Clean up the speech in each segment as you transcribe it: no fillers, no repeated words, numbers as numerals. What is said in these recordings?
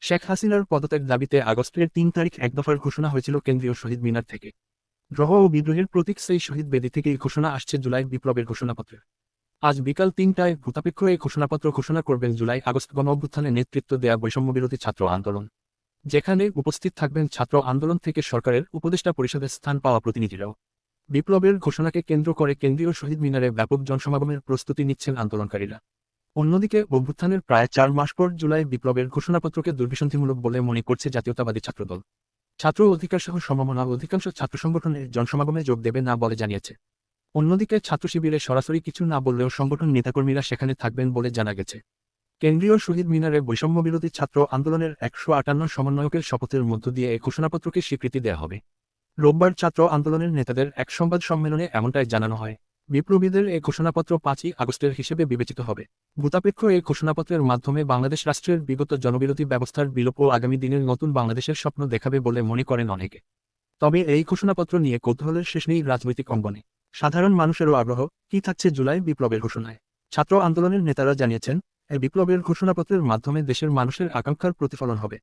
শেখ হাসিনার পদত্যাগ দাবিতে আগস্টের ৩ তারিখ এক দফার ঘোষণা হয়েছিল কেন্দ্রীয় শহীদ মিনার থেকে। দ্রোহ ও বিদ্রোহের প্রতীক সেই শহীদ বেদি থেকেই ঘোষণা আসছে জুলাই বিপ্লবের ঘোষণাপত্রে। আজ বিকাল ৩টায় ভূতাপেক্ষ এই ঘোষণাপত্র ঘোষণা করবেন জুলাই আগস্ট গণঅভ্যুত্থানে নেতৃত্ব দেয়া বৈষম্যবিরোধী ছাত্র আন্দোলন, যেখানে উপস্থিত থাকবেন ছাত্র আন্দোলন থেকে সরকারের উপদেষ্টা পরিষদের স্থান পাওয়া প্রতিনিধিরাও। বিপ্লবের ঘোষণাকে কেন্দ্র করে কেন্দ্রীয় শহীদ মিনারে ব্যাপক জনসমাগমের প্রস্তুতি নিচ্ছেন আন্দোলনকারীরা। অন্যদিকে অভ্যুত্থানের প্রায় ৪ মাস পর জুলাই বিপ্লবের ঘোষণাপত্রকে দুর্বিসন্ধিমূলক বলে মনে করছে জাতীয়তাবাদী ছাত্রদল। ছাত্র অধিকারসহ সমমনা অধিকাংশ ছাত্র সংগঠনের জনসমাগমে যোগ দেবে না বলে জানিয়েছে। অন্যদিকে ছাত্র শিবিরে সরাসরি কিছু না বললেও সংগঠন নেতাকর্মীরা সেখানে থাকবেন বলে জানা গেছে। কেন্দ্রীয় শহীদ মিনারে বৈষম্যবিরোধী ছাত্র আন্দোলনের ১৫৮ সমন্বয়কের শপথের মধ্য দিয়ে এই ঘোষণাপত্রকে স্বীকৃতি দেওয়া হবে। রোববার ছাত্র আন্দোলনের নেতাদের এক সংবাদ সম্মেলনে এমনটাই জানানো হয়। বিপ্লবীদের এই ঘোষণাপত্র ৫ই আগস্টের হিসেবে বিবেচিত হবে। ভূতাপেক্ষ এই ঘোষণাপত্রের মাধ্যমে বাংলাদেশ রাষ্ট্রের বিগত জনবিরোধী ব্যবস্থার বিলোপ ও আগামী দিনের নতুন বাংলাদেশের স্বপ্ন দেখাবে বলে মনে করেন অনেকে। তবে এই ঘোষণাপত্র নিয়ে কৌতূহলের শেষ নেই রাজনৈতিক অঙ্গনে। সাধারণ মানুষেরও আগ্রহ, কি থাকছে জুলাই বিপ্লবের ঘোষণায়। ছাত্র আন্দোলনের নেতারা জানিয়েছেন, এই বিপ্লবের ঘোষণাপত্রের মাধ্যমে দেশের মানুষের আকাঙ্ক্ষার প্রতিফলন হবে।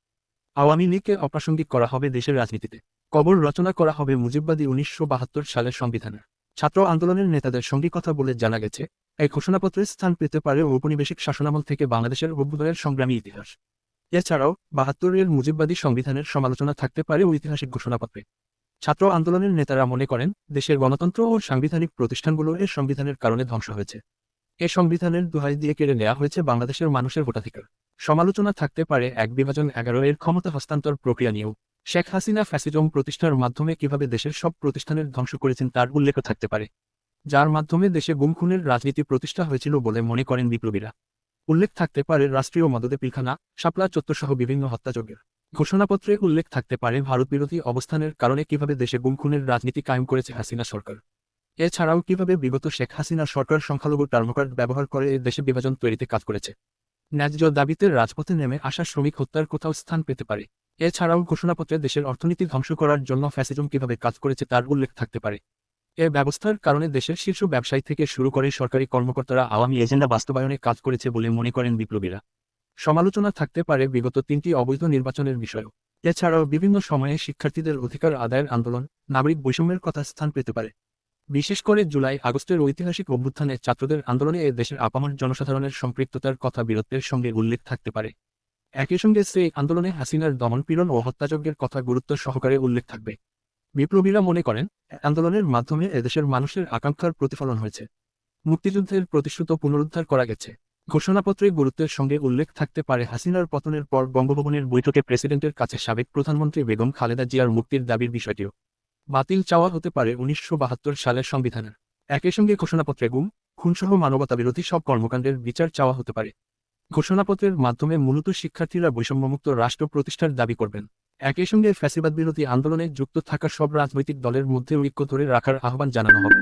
আওয়ামী লীগকে অপ্রাসঙ্গিক করা হবে দেশের রাজনীতিতে। কবর রচনা করা হবে মুজিববাদী ১৯৭২ সালের সংবিধানের। ছাত্র আন্দোলনের নেতাদের সঙ্গে কথা বলে জানা গেছে, এই ঘোষণাপত্রে স্থান পেতে পারে ঔপনিবেশিক শাসনামল থেকে বাংলাদেশের অভ্যুদয়ের সংগ্রামী ইতিহাস। এছাড়াও ৭২-এর মুজিববাদী সংবিধানের সমালোচনা থাকতে পারে ঐতিহাসিক ঘোষণাপত্রে। ছাত্র আন্দোলনের নেতারা মনে করেন, দেশের গণতন্ত্র ও সাংবিধানিক প্রতিষ্ঠানগুলো এ সংবিধানের কারণে ধ্বংস হয়েছে। এ সংবিধানের দোহাই দিয়ে কেড়ে নেওয়া হয়েছে বাংলাদেশের মানুষের ভোটাধিকার। সমালোচনা থাকতে পারে ১-১১ এর ক্ষমতা হস্তান্তর প্রক্রিয়া নিয়েও। শেখ হাসিনা ফ্যাসিজম প্রতিষ্ঠার মাধ্যমে কিভাবে দেশের সব প্রতিষ্ঠানের ধ্বংস করেছেন তার উল্লেখও থাকতে পারে, যার মাধ্যমে দেশে গুম খুনের রাজনীতি প্রতিষ্ঠা হয়েছিল বলে মনে করেন বিপ্লবীরা। উল্লেখ থাকতে পারে রাষ্ট্রীয় মদদে পিলখানা, শাপলা চত্বরসহ বিভিন্ন হত্যাযজ্ঞের। ঘোষণাপত্রে উল্লেখ থাকতে পারে ভারতবিরোধী অবস্থানের কারণে কিভাবে দেশে গুম খুনের রাজনীতি কায়েম করেছে হাসিনা সরকার। এছাড়াও কিভাবে বিগত শেখ হাসিনা সরকার সংখ্যালঘু টার্মকার্ড ব্যবহার করে দেশে বিভাজন তৈরিতে কাজ করেছে। ন্যায্য দাবিতে রাজপথে নেমে আসা শ্রমিক হত্যার কোথাও স্থান পেতে পারে। এছাড়াও ঘোষণাপত্রে দেশের অর্থনীতি ধ্বংস করার জন্য ফ্যাসিজম কিভাবে কাজ করেছে তার উল্লেখ থাকতে পারে। এ ব্যবস্থার কারণে দেশের শীর্ষ ব্যবসায়ী থেকে শুরু করে সরকারি কর্মকর্তারা আওয়ামী এজেন্ডা বাস্তবায়নে কাজ করেছে বলে মনে করেন বিপ্লবীরা। সমালোচনা থাকতে পারে বিগত ৩টি অবৈধ নির্বাচনের বিষয়েও। এছাড়াও বিভিন্ন সময়ে শিক্ষার্থীদের অধিকার আদায়ের আন্দোলন, নাগরিক বৈষম্যের কথা স্থান পেতে পারে। বিশেষ করে জুলাই আগস্টের ঐতিহাসিক অভ্যুত্থানে ছাত্রদের আন্দোলনে এ দেশের আপামর জনসাধারণের সম্পৃক্ততার কথা বীরত্বের সঙ্গে উল্লেখ থাকতে পারে। একই সঙ্গে সেই আন্দোলনে হাসিনার দমনপীড়ন ও হত্যাযজ্ঞের কথা গুরুত্ব সহকারে উল্লেখ থাকবে। বিপ্লবীরা মনে করেন, আন্দোলনের মাধ্যমে এদেশের মানুষের আকাঙ্ক্ষার প্রতিফলন হয়েছে। মুক্তিযুদ্ধের প্রতিশ্রুত পুনরুদ্ধার করা গেছে। ঘোষণাপত্রে গুরুত্বের সঙ্গে উল্লেখ থাকতে পারে হাসিনার পতনের পর বঙ্গভবনের বৈঠকে প্রেসিডেন্টের কাছে সাবেক প্রধানমন্ত্রী বেগম খালেদা জিয়ার মুক্তির দাবির বিষয়টিও বাতিল চাওয়া হতে পারে ১৯৭২ সালের সংবিধানের। একই সঙ্গে ঘোষণাপত্রে গুম, খুনসহ মানবতাবিরোধী সব কর্মকাণ্ডের বিচার চাওয়া হতে পারে। ঘোষণাপত্রের মাধ্যমে মূলত শিক্ষার্থীরা বৈষম্যমুক্ত রাষ্ট্র প্রতিষ্ঠার দাবি করবেন। একই সঙ্গে ফ্যাসিবাদ বিরোধী আন্দোলনে যুক্ত থাকা সব রাজনৈতিক দলের মধ্যে ঐক্য ধরে রাখার আহ্বান জানানো হবে।